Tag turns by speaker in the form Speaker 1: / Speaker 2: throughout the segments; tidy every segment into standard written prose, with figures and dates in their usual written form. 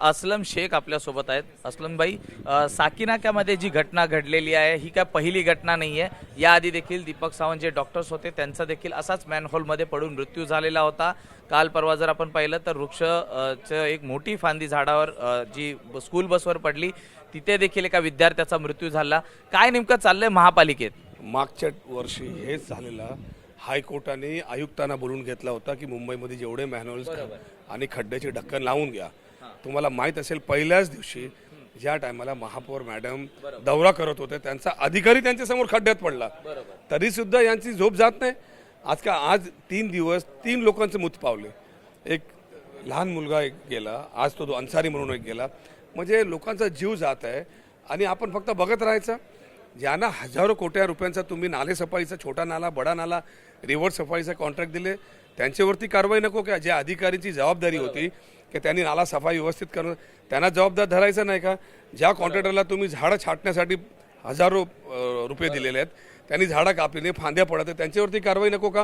Speaker 1: असलम शेख आपल्यासोबत आहेत. असलम भाई, साकीनाक्यामध्ये जी घटना घडलेली आहे ही काय पहिली घटना नाही आहे. याआधी देखील दीपक सावंत जे डॉक्टर्स होते त्यांचा देखील असाच मॅनहोलमध्ये पडून मृत्यू झालेला होता. काल परवा जर आपण पाहिलं तर वृक्षचं एक मोठी फांदी झाडावर जी स्कूल बसवर पडली, तिथे देखील एका विद्यार्थ्याचा मृत्यू झाला. काय नेमकं चाललंय महापालिकेत?
Speaker 2: मागच्या वर्षी हेच झालेलं. हायकोर्टाने आयुक्तांना बोलून घेतला होता की मुंबईमध्ये जेवढे मॅनहोल्स आणि खड्ड्याचे ढक्कन लावून घ्या. तुम्हाला माहीत असेल पहिल्याच दिवशी ज्या टायमाला महापौर मॅडम दौरा करत होते त्यांचा अधिकारी त्यांच्यासमोर खड्ड्यात पडला, तरी सुद्धा यांची झोप जात नाही. आज 3 दिवस 3 लोकांचे मृत्यू पावले. एक लहान मुलगा एक गेला, आज तो अन्सारी म्हणून एक गेला. म्हणजे लोकांचा जीव जात आहे आणि आपण फक्त बघत राहायचं. ज्यांना हजारो कोट्या रुपयांचा तुम्ही नाले सफाईचा, छोटा नाला, बडा नाला, रिव्हर सफाईचा कॉन्ट्रॅक्ट दिले, त्यांच्यावरती कारवाई नको का? ज्या अधिकाऱ्यांची जबाबदारी होती की त्यांनी नाला सफाई व्यवस्थित करणं, त्यांना जबाबदार धरायचं नाही का? ज्या कॉन्ट्रॅक्टरला तुम्ही झाडं छाटण्यासाठी हजारो रुपये दिलेले आहेत, त्यांनी झाडं कापली, फांद्या पडत आहेत, त्यांच्यावरती कारवाई नको का?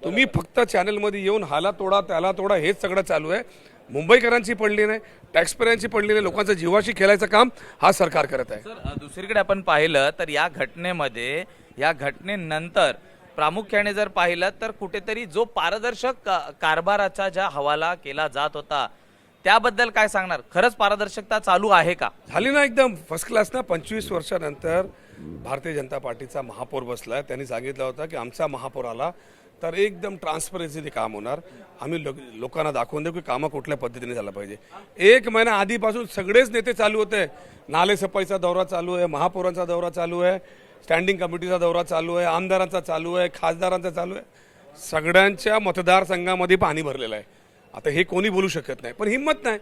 Speaker 2: तुम्ही फक्त चॅनलमध्ये येऊन हाला तोडा त्याला तोडा हेच सगळं चालू आहे. मुंबईकरांची पडली नाही, टॅक्सपेयरांची पडली नाही, लोकांच्या जीवाशी खेळायचं काम हा सरकार करत आहे.
Speaker 1: सर, दुसरीकडे आपण पाहिलं तर या घटनेमध्ये, या घटनेनंतर प्रामुख्याने जर पाहिलं तर कुठेतरी जो पारदर्शक कारभाराचा ज्या हवाला केला जात होता त्याबद्दल काय सांगणार? खरंच पारदर्शकता चालू आहे का?
Speaker 2: झाली ना, एकदम फर्स्ट क्लास ना. 25 वर्षानंतर भारतीय जनता पार्टीचा महापौर बसला. त्यांनी सांगितलं होतं की आमचा महापौर आला तर एकदम ट्रान्सपरन्सीने काम होणार. आम्ही लोकांना दाखवून देऊ की कामं कुठल्या पद्धतीने झालं पाहिजे. 1 महिना आधीपासून सगळेच नेते चालू होते. नाले सफाईचा दौरा चालू आहे, महापौरांचा दौरा चालू आहे, स्टँडिंग कमिटीचा दौरा चालू आहे, आमदारांचा चालू आहे, खासदारांचा चालू आहे. सगळ्यांच्या मतदारसंघामध्ये पाणी भरलेलं आहे. आता हे कोणी बोलू शकत नाही, पण हिंमत नाही.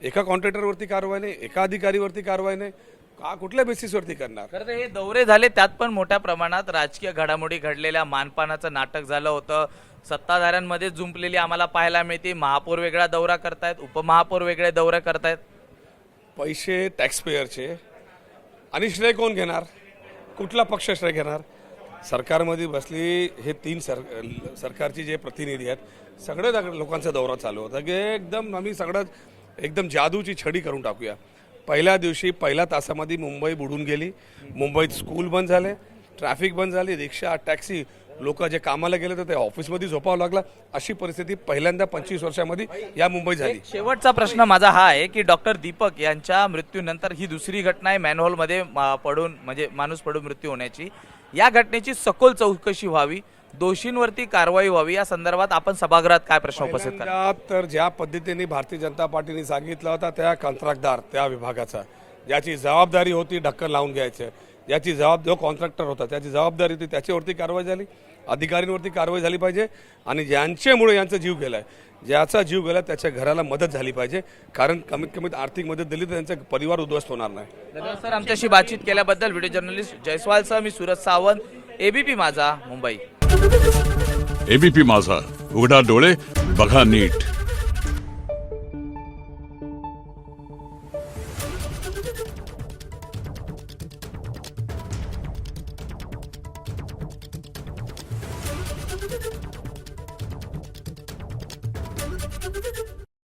Speaker 2: एका कॉन्ट्रॅक्टरवरती कारवाई नाही, एका अधिकारीवरती कारवाई नाही, का कुठल्या बेसिसवरती करणार?
Speaker 1: खरं तर हे दौरे झाले त्यात पण मोठ्या प्रमाणात राजकीय घडामोडी घडलेल्या, मानपानाचं नाटक झालं होतं. सत्ताधाऱ्यांमध्ये जुंपलेली आम्हाला पाहायला मिळते. महापौर वेगळा दौरा करतायत, उपमहापौर वेगळे दौरे करतायत.
Speaker 2: पैसे टॅक्सपेयरचे आणि श्रेय कोण घेणार? कुठला पक्ष श्रेय घेणार? सरकारमध्ये बसली हे 3 सरकारचे जे प्रतिनिधी आहेत, सगळे लोकांचा दौरा चालू होता की एकदम आम्ही सगळं एकदम जादूची छडी करून टाकूया. पहिल्या दिवशी पहिल्या तासामध्ये मुंबई बुडून गेली. मुंबईत स्कूल बंद झाले, ट्रॅफिक बंद झाली, रिक्षा, टॅक्सी, लोक जे कामाला गेले तर ते ऑफिसमध्ये झोपावं लागलं. अशी परिस्थिती पहिल्यांदा 25 वर्षामध्ये या मुंबईत झाली.
Speaker 1: शेवटचा प्रश्न माझा हा आहे की डॉक्टर दीपक यांच्या मृत्यूनंतर ही दुसरी घटना आहे मॅनहोलमध्ये पडून, म्हणजे माणूस पडून मृत्यू होण्याची. या घटनेची सखोल चौकशी व्हावी, दोषींवरती कारवाई व्हावी, या संदर्भात आपण सभागृहात काय प्रश्न उपस्थित करा?
Speaker 2: तर ज्या पद्धतीने भारतीय जनता पार्टीने सांगितलं होता त्या कंत्राटदार, त्या विभागाचा ज्याची जबाबदारी होती ढक्कन लावून घ्यायचं, ज्याची जो कॉन्ट्रॅक्टर होता त्याची जबाबदारी होती, त्याच्यावरती कारवाई झाली. अधिकाऱ्यांवरती कारवाई झाली पाहिजे आणि ज्यांच्यामुळे यांचा जीव गेलाय, ज्याचा जीव गेला त्याच्या घराला मदत झाली पाहिजे. कारण कमीत कमी आर्थिक मदत दिली तर त्यांचा परिवार उद्ध्वस्त होणार नाही.
Speaker 1: धन्यवाद सर, आमच्याशी बातचीत केल्याबद्दल. व्हिडिओ जर्नलिस्ट जयस्वालसह मी सूरज सावंत, एबीपी माझा, मुंबई.
Speaker 3: एबीपी माझा, उघडा डोळे बघा नीट.